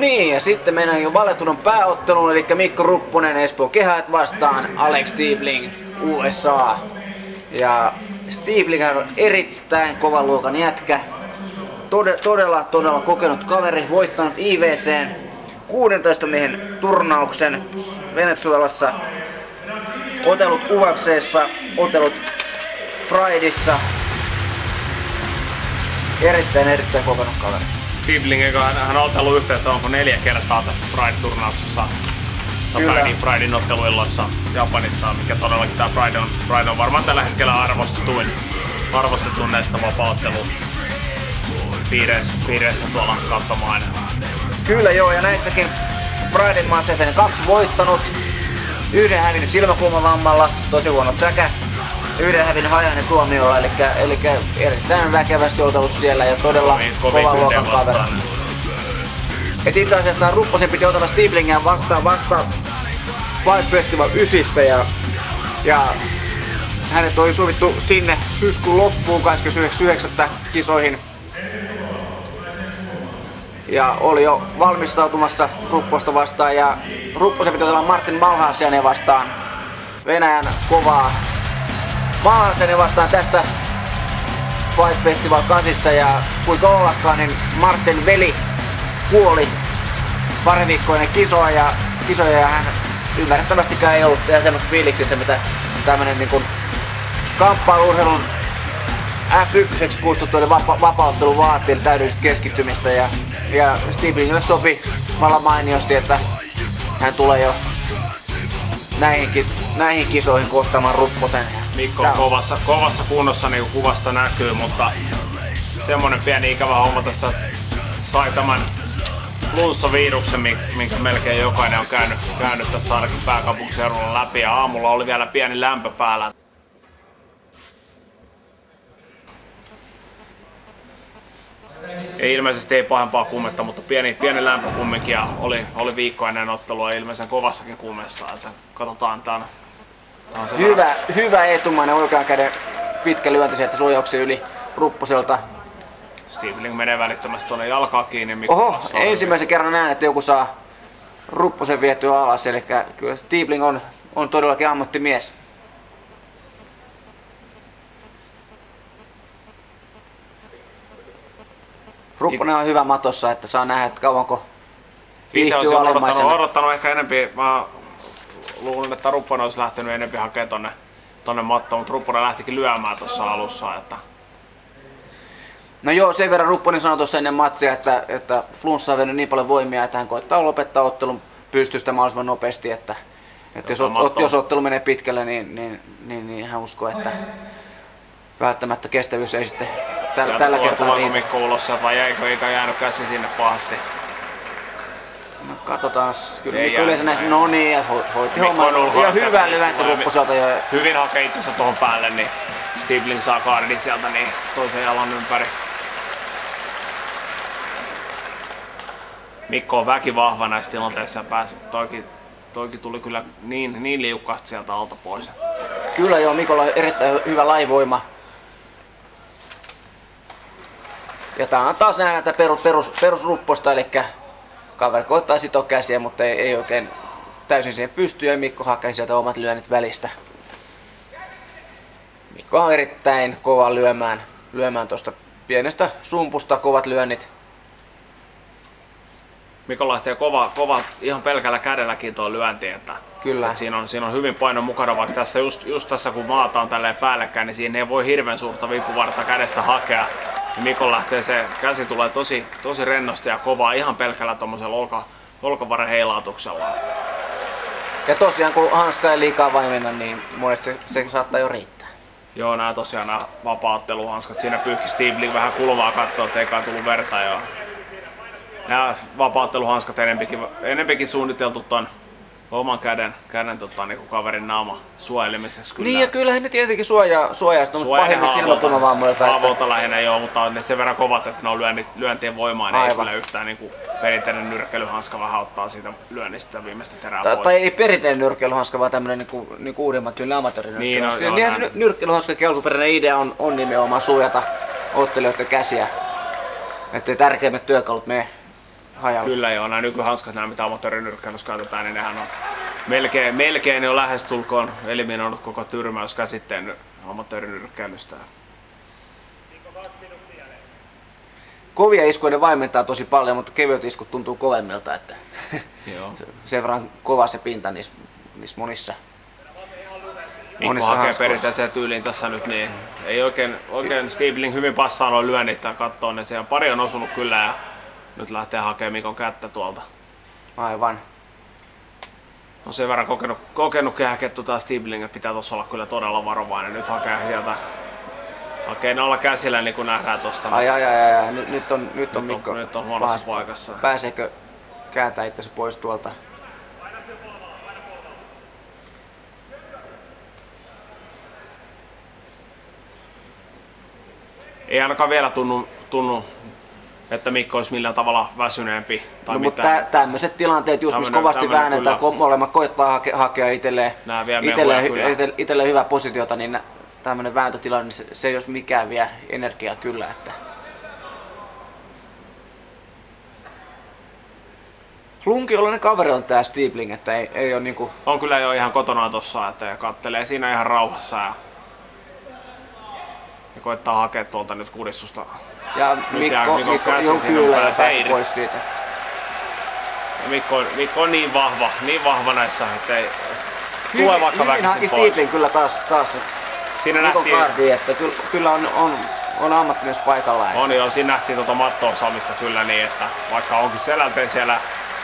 niin, ja sitten mennään jo valetunnon pääotteluun, eli Mikko Rupponen Espoo Kehät vastaan Alex Stiebling USA. Ja Stiebling on erittäin kovan luokan jätkä. Todella kokenut kaveri, voittanut IWC:n 16 miehen turnauksen Venezuelassa. Otellut UFC:ssä, otellut Prideissa. Erittäin kokenut kaveri. Stiebling, hän on otellut yhteensä 4 kertaa tässä Pride-turnauksessa. Pridein otteluilloissa Japanissa, mikä todellakin tämä Pride on varmaan tällä hetkellä arvostetuin näistä vapaa-ottelupiireissä tuolla katsomaan. Kyllä joo, ja näissäkin Priden matseissa 2 voittanut, 1 hävinnyt silmäkulmavammalla, tosi huono säkä, 1 hävinnyt hajainen tuomiolla, eli erittäin väkevästi otellut siellä ja todella kova luokan kaveri. Et itse asiassa Rupposen piti otella Stieblingia vastaan Fight Festival 9 ja hänet oli sovittu sinne syyskuun loppuun 29.9. kisoihin. Ja oli jo valmistautumassa Rupposta vastaan ja Rupposen piti otella Martin Malhasiania vastaan. Venäjän kovaa Malhasiania vastaan tässä Fight Festival 8 ja kuinka ollakaan, niin Martin veli kuoli pari viikkoa ennen kisoja ja hän ymmärrettävästikään ei ollut semmoista fiiliksissä, mitä tämmönen niin kamppailu-urheilun F1 kutsuttu vapauttelu vaatii, eli täydellistä keskittymistä ja Stieblingille sopi vallan mainiosti, että hän tulee jo näihin kisoihin kohtaamaan Rupposen. Mikko on kovassa kunnossa, niin kuin kuvasta näkyy, mutta semmonen pieni ikävä homma tässä sai tämän flunssaviruksen, minkä melkein jokainen on käynyt tässä ainakin pääkaupunkiseudulla läpi, ja aamulla oli vielä pieni lämpö päällä. Ilmeisesti ei pahempaa kuumetta, mutta pieni lämpö kumminkin, ja oli viikko ennen ottelua ilmeisen kovassakin kuumessa, että katsotaan, tää on hyvä etumainen oikean käden pitkä lyönti sieltä suojauksen yli Rupposelta. Stiebling menee välittömästi tuonne jalkaan kiinni. Oho, ensimmäisen kerran näen, että joku saa Rupposen vietyä alas, eli kyllä Stiebling on todellakin ammattimies. Rupponen on hyvä matossa, että saa nähdä, että kauanko viihtyy alimmaisena. Odottanut ehkä enempi, mä luulen, että Rupponen olisi lähtenyt enempi hakemaan tonne mattoon, mutta Rupponen lähtikin lyömään tuossa alussa. Että... No joo, sen verran Rupponen sanoi tuossa ennen matsia, että flunssa on vennyt niin paljon voimia, että hän koittaa lopettaa ottelun pystystä mahdollisimman nopeasti, että jos ottelu menee pitkälle, niin hän uskoo, että välttämättä kestävyys ei sitten tällä kertaa tuleeko Mikko ulos sieltä vai eikä jäänyt käsi sinne pahasti? No katsotaan, kyllä Mikko yleensä näissä, no niin, ja hoiti homman ja hyvä lyönti Rupposelta. Hyvin hakee itsensä tuohon päälle, niin Stiebling saa kaardin sieltä niin toisen jalan ympäri. Mikko on väkivahva näissä tilanteissa ja toikin tuli kyllä niin liukkaasti sieltä alta pois. Kyllä joo, Mikolla on erittäin hyvä laivoima. Ja tää on taas nähdä tätä perus Rupposta, eli kaveri koittaa sitoa käsiä, mutta ei oikein täysin siihen pysty ja Mikko hakee sieltä omat lyönnit välistä. Mikko on erittäin kova lyömään tuosta pienestä sumpusta kovat lyönnit. Mikko lähtee kova ihan pelkällä kädelläkin tuo lyönti, että kyllä. Siinä on hyvin paino mukana, vaikka tässä just tässä kun maata on tälleen päällekkäin, niin siinä ei voi hirveän suurta vipuvartta kädestä hakea. Ja Mikko lähtee, se käsi tulee tosi rennosti ja kovaa ihan pelkällä tommosella olkavaren heilautuksella. Ja tosiaan kun hanska ei liikaa vaimena, niin monesti se saattaa jo riittää. Joo, nämä vapaa-otteluhanskat, siinä pyyhki Stiebling vähän kulmaa katsoa, ettei kai tullut verta. Nämä vapaa-otteluhanskat enempikin suunniteltu ton oman käden niin kaverin naama suojelemiseksi. Kyllä. Niin ja kyllähän ne tietenkin suojaa sitä, mutta pahimmat silmäkulmavammoilta. Haavolta lähinnä joo, mutta ne sen verran kovat, että ne on lyöntien voimaan. Ei kyllä yhtään niin kuin perinteinen nyrkkeilyhanska vähän ottaa siitä lyönnistä viimeistä terää pois. Tai ei perinteinen nyrkkeilyhanska, vaan tämmönen niinku uudemmat tyyli amatöörinyrkkeilyhanska. Niinhän se nyrkkeilyhanskakin alkuperäinen idea on nimenomaan suojata ottelijoiden käsiä. Ettei tärkeimmät työkalut mene hajalla. Kyllä joo, nämä nykyhanskat, nämä mitä amatöörinyrkkeilyssä käytetään, niin nehän on melkein jo lähestulkoon eliminoinut koko tyrmäyskäsitteen amatöörinyrkkeilystä. Kovia iskuja ne vaimentaa tosi paljon, mutta kevyet iskut tuntuu kovemmilta, että Joo. sen verran kova se pinta niissä monissa. Mikko hakee perinteiseen tyyliin tässä nyt, niin ei oikein Stiebling hyvin passaa noin lyönnit ja kattoo ne. Siellä pari on osunut kyllä ja nyt lähtee hakemaan Mikon kättä tuolta. Aivan. On sen verran kokenut kehäkettu taas Stiebling, että pitää tossa olla kyllä todella varovainen. Nyt hakee sieltä. Hakee noilla käsillä niin kuin nähdään tosta. Ai. Nyt on Mikko. Nyt on huonossa paikassa. Pääseekö kääntää itsensä pois tuolta? Ei ainakaan vielä tunnu, että Mikko olisi millään tavalla väsyneempi tai no, mitään. Mutta tämmöiset tilanteet, just missä kovasti väännetään, kun molemmat koittaa hakea itselleen hyvää positiota, niin tämmöinen vääntötilanne, niin se ei olisi mikään vie energiaa kyllä. Että. Lunkiolainen kaveri on tää Stiebling, että ei ole niinku. On kyllä jo ihan kotona tossa, että kattelee siinä ihan rauhassa ja koittaa hakea tuolta nyt kuristusta. Ja Mikko joo, kyllä ja pääsi pois siitä. Ja Mikko on niin vahva näissä, että ei tule vaikka väkisin pois. Stiebling kyllä taas siinä Mikon nähtiin, kardi, että kyllä on ammattimies paikallaan. On joo, siinä nähtiin tuota matto-osaamista kyllä niin, että vaikka onkin selälteen siellä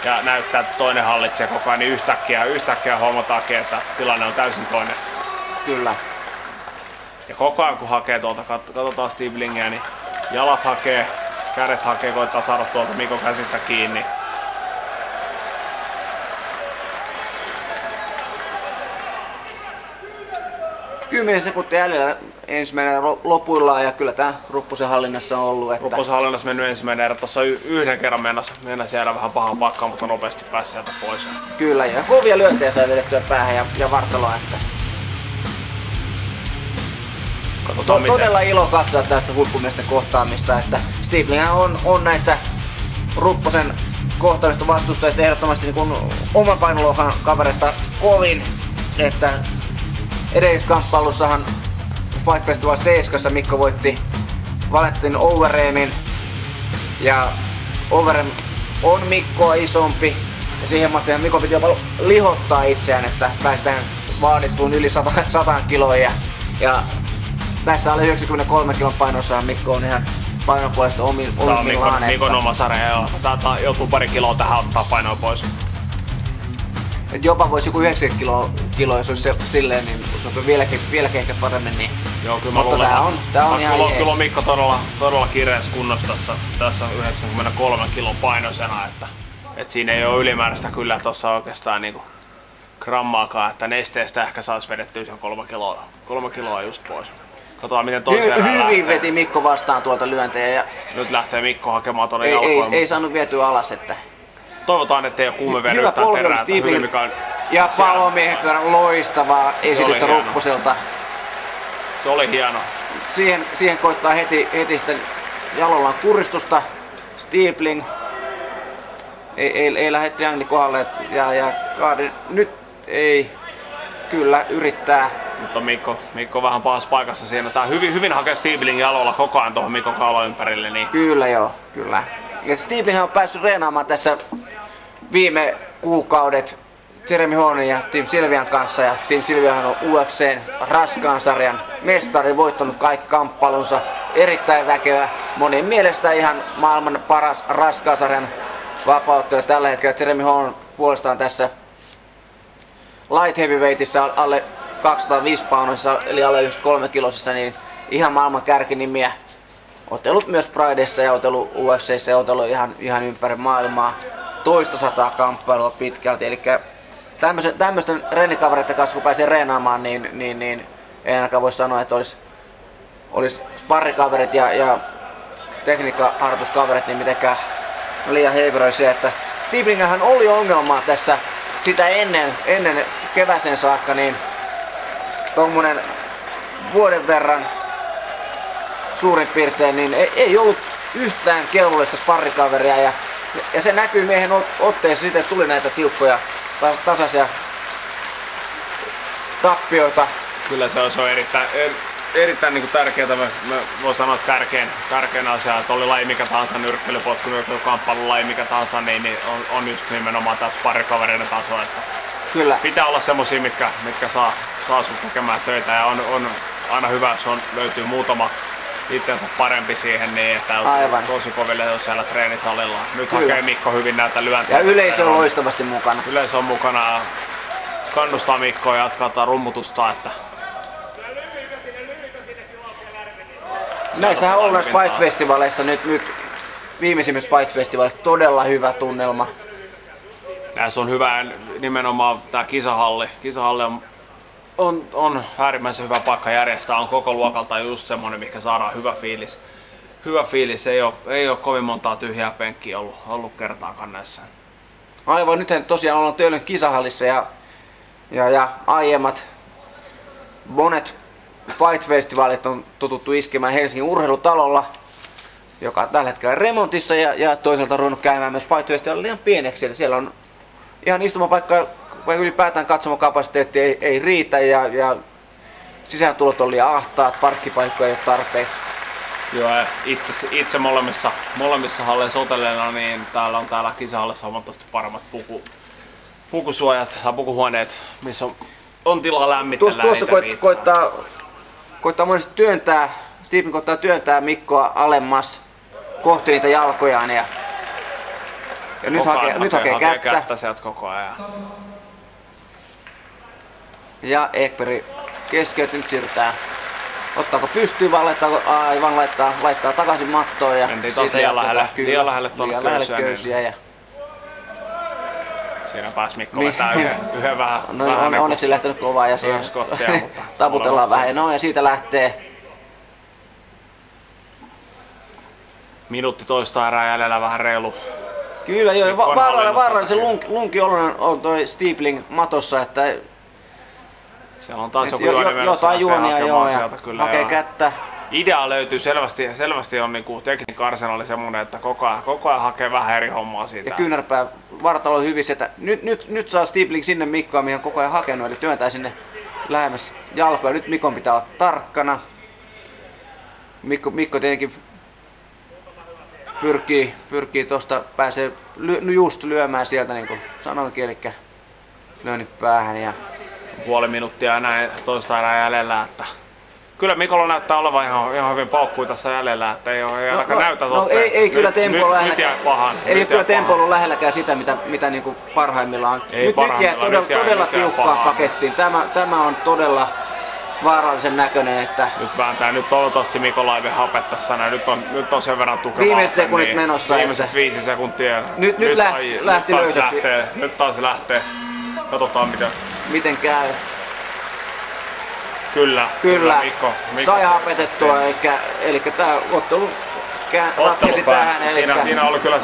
ja näyttää, että toinen hallitsee koko ajan, niin yhtäkkiä huomataankin, että tilanne on täysin toinen. Kyllä. Ja koko ajan kun hakee tuolta, katsotaan Stieblingia, niin jalat hakee, kädet hakee, koittaa saada tuolta Mikon käsistä kiinni. Kymmenen sekuntia jäljellä ensimmäinen lopuillaan ja kyllä tää Rupposen hallinnassa on ollut. Että. Rupposen hallinnassa mennyt ensimmäinen erä, tuossa yhden kerran mennä jäädä vähän pahan pakkaan, mutta nopeasti pääsi sieltä pois. Kyllä ja kovia lyöntejä sai vedettyä päähän ja vartaloon. Että. Todella ilo katsoa tästä huippumiesten kohtaamista, että Stiebling on näistä Rupposen kohtaamista vastustajista ehdottomasti niin oman painoluokan kavereista kovin, että edelliskamppailussahan Fight Festival 7 Mikko voitti Valentin Overeemin ja Overeem on Mikkoa isompi ja siihen matkaan Mikko piti jopa lihottaa itseään, että pääsi tähän vaadittuun yli 100 kiloa ja tässä alle 93 kilon painossa Mikko on ihan painopuolesta omillaan. Mikon oma sarja, joo. Tää joutuu pari kiloa tähän ottaa painoa pois. Et jopa voisi joku 90 kiloa, jos olisi silleen, niin se on vieläkin ehkä paremmin. Niin. Joo, kyllä mutta tää on ihan jees. Kyllä on Mikko todella kireessä kunnossa tässä 93 kilon painoisena, että siinä ei ole ylimääräistä kyllä tuossa oikeastaan niinku grammaakaan, että nesteestä ehkä saisi vedettyä sen 3 kiloa just pois. Katsotaan miten toisen erään hyvin lähtee. veti Mikko vastaan tuolta lyöntejä. Ja nyt lähtee Mikko hakemaan tuonne jalkoihin. Ei saanut vietyä alas, että. Toivotaan, ettei ole kuume venyt yhtään terää. Ja palomiehen pyörän loistavaa esitystä Rupposelta. Se oli hieno. Siihen koittaa heti sitten jalollaan kuristusta. Stiebling ei lähde triangli kohdalle ja Kaadi nyt ei kyllä yrittää. Mutta Mikko vähän pahassa paikassa siinä. Tää hyvin hakee Stiebling jalolla koko ajan tuohon Mikon kaulan ympärille. Niin. Kyllä joo, kyllä. Ja Stiebling on päässyt reenaamaan tässä viime kuukaudet Jeremy Hornin ja Team Silvian kanssa. Ja Team Silviahan on UFC:n raskaan sarjan mestari, voittanut kaikki kamppailunsa. Erittäin väkevä, monien mielestä ihan maailman paras raskaan sarjan vapauttelija tällä hetkellä. Jeremy Horn puolestaan tässä light heavyweightissa alle 205 poundissa eli alle 93 kilosissa, niin ihan maailman kärkinimiä. Otellut myös Prideissa ja otellut UFC:ssä ja otellut ihan ympäri maailmaa. Toista sataa kamppailua pitkälti, eli tämmöisten reenikavereiden kanssa kun pääsee reenaamaan, niin ei ainakaan voi sanoa, että olisi sparrikaverit ja tekniikkaharjoituskaverit niin mitenkään liian heiveröisiä. Että Stieblingahan oli ongelmaa tässä sitä ennen keväsen saakka, niin tommonen vuoden verran suurin piirtein, niin ei ollut yhtään kelvollista sparrikaveria ja Ja se näkyy miehen otteessa sitten, että tuli näitä tiukkoja tasaisia tappioita. Kyllä se on erittäin niin tärkeää. Mä voin sanoa, että tärkein asia, että oli laji mikä tahansa, nyrkkely, potkunyrkkely, kamppailu, laji mikä tahansa, niin on just nimenomaan tässä parikavereiden taso. Että kyllä. Pitää olla semmosia, mitkä saa sun tekemään töitä ja on aina hyvä, jos löytyy muutama itsensä parempi siihen niin, että on tosi koville jos siellä treenisalilla. Nyt kyllä. Hakee Mikko hyvin näitä lyöntiä. Ja yleisö on loistavasti mukana. Yleisö on mukana ja kannustaa Mikkoa ja jatkaa rummutusta. Että näissähän ollaan Fight-festivaleissa nyt viimeisimmissä Fight-festivalissa todella hyvä tunnelma. Näissä on hyvä nimenomaan tää kisahalli. Kisahalli on äärimmäisen hyvä paikka järjestää, on koko luokalta just semmonen, mikä saadaan hyvä fiilis. Hyvä fiilis, ei ole kovin montaa tyhjää penkkiä ollut kertaakaan näissä. Aivan, nythän tosiaan ollaan Töölön kisahallissa ja aiemmat monet Fight-festivaalit on totuttu iskemään Helsingin urheilutalolla, joka on tällä hetkellä remontissa ja toisaalta on ruvennut käymään myös Fight-festivaalilla liian pieneksi. Eli siellä on ihan istumapaikka, vaikka ylipäätään katsomokapasiteetti ei riitä ja sisääntulot on liian ahtaat, parkkipaikkoja ei ole tarpeeksi. Joo, itse molemmissa halleissa otelleena, niin täällä kisahallissa on huomattavasti paremmat pukusuojat tai pukuhuoneet, missä on tilaa lämmitellä. Tuossa koittaa monesti Steven koittaa työntää Mikkoa alemmas kohti niitä jalkojaan ja nyt hakee kättä sieltä koko ajan. Ja Ekberg keskeytyy, nyt siirrytään. Ottaako pystyy vai laittaa takaisin mattoon ja mentiin taas liian lähelle tuonne köysiä. Ja siinä pääsi Mikko vetää yhden vähän. Onneksi lähtenyt kovaa ja siihen taputellaan vähän. No ja siitä lähtee. Minuutti toista erää jäljellä, vähän reilu. Kyllä joo, vaarallisen lunki on toi Stiepling matossa, että siellä on taas joku jotain juonia joo ja hakee kättä. Idea löytyy selvästi on niinku tekniikka-arsenaali semmonen, että koko ajan hakee vähän eri hommaa siitä. Ja kyynärpää vartalo on hyvissä, että nyt saa Stiepling sinne Mikkoa, mihin on koko ajan hakenut, eli työntää sinne lähemmäs jalkoja. Nyt Mikon pitää olla tarkkana. Mikko tietenkin pyrkii tosta, pääsee just lyömään sieltä niin kuin sanoinkin, eli lyönnit päähän. Ja puoli minuuttia enää toista erää jäljellä, että kyllä Mikolla näyttää olevan ihan hyvin paukkui tässä jäljellä, että ei ainakaan näytä totta. Ei kyllä tempo Ei kyllä tempo ollut lähelläkään sitä, mitä niinku parhaimmillaan. Nyt jää todella tiukkaan pakettiin. Tämä on todella vaarallisen näköinen, että nyt toivottavasti Mikolla ei vie hapet tässä näin. Nyt on sen verran tukevaa. Viimeiset sekunnit menossa. Viimeiset 5 sekuntia. Nyt lähti löysäksi. Nyt taas lähtee. Katsotaan miten käy. Kyllä. Mikko. Sai hapetettua, eli tää ottelu ratkesi tähän. Siinä oli kyllä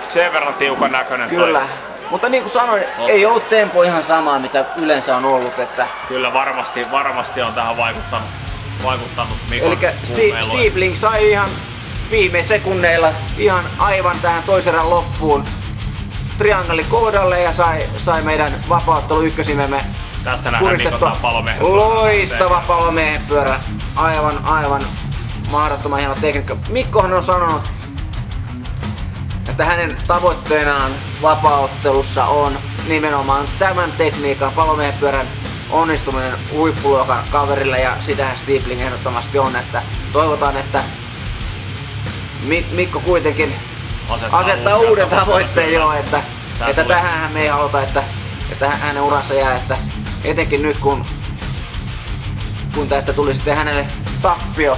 sen verran tiukan näköinen. Kyllä. Mutta niin kuin sanoin, ei ollut tempo ihan samaa mitä yleensä on ollut. Että kyllä varmasti on tähän vaikuttanut Mikon. Eli Stiepling sai ihan viime sekunneilla ihan aivan tähän toisen erän loppuun triangali kohdalle ja sai meidän vapauttelu ykkösimemme kuristettua. Loistava palomiehen pyörä. Aivan mahdottoman hieno tekniikka. Mikkohan on sanonut, että hänen tavoitteenaan vapauttelussa on nimenomaan tämän tekniikan palomiehen pyörän onnistuminen huippuluokan kaverille ja sitähän Stiepling ehdottomasti on, että toivotaan, että Mikko kuitenkin asettaa uuden tavoitteen jo, että tähän me ei haluta, että hänen uransa jää, että etenkin nyt kun tästä tuli sitten hänelle tappio.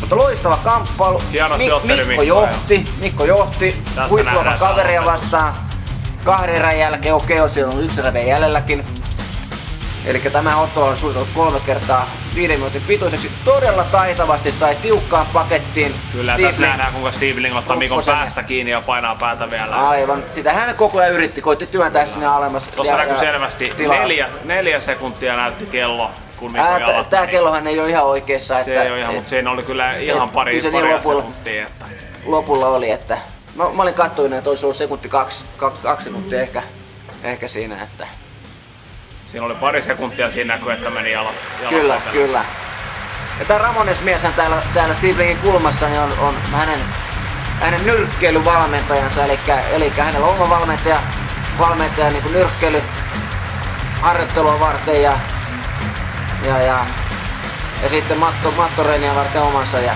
Mutta loistava kamppailu. Mikko johti huippuluokan kaveria vastaan 2 erän jälkeen. Okei, siellä on 1 erä vielä jäljelläkin. Eli tämä otto on suunniteltu 3 kertaa 5 minuutin pituiseksi. Todella taitavasti sai tiukkaan pakettiin. Kyllä, tässä nähdään kuinka Stiepling ottaa Mikon päästä kiinni ja painaa päätä vielä. Aivan, sitä hän koko ajan koitti työntää sinne alemmas. Tuossa näkyy selvästi 4 sekuntia näytti kello. Tää kellohan ei ole ihan oikeassa. Se ei ole ihan, mutta siinä oli kyllä ihan pari sekuntia. Lopulla oli, että Mä olin katsoinen, että olisi ollut sekunti 2 sekuntia ehkä siinä, että... Siinä oli pari sekuntia siinä näkyy, että meni jalat Kyllä. Ja tää Ramones mieshän täällä Steveningin kulmassa niin on hänen nyrkkeilyvalmentajansa, eli hänellä on oma valmentaja niin kuin nyrkkeilyharjoittelua varten ja sitten Matto Reiniä varten omansa. Ja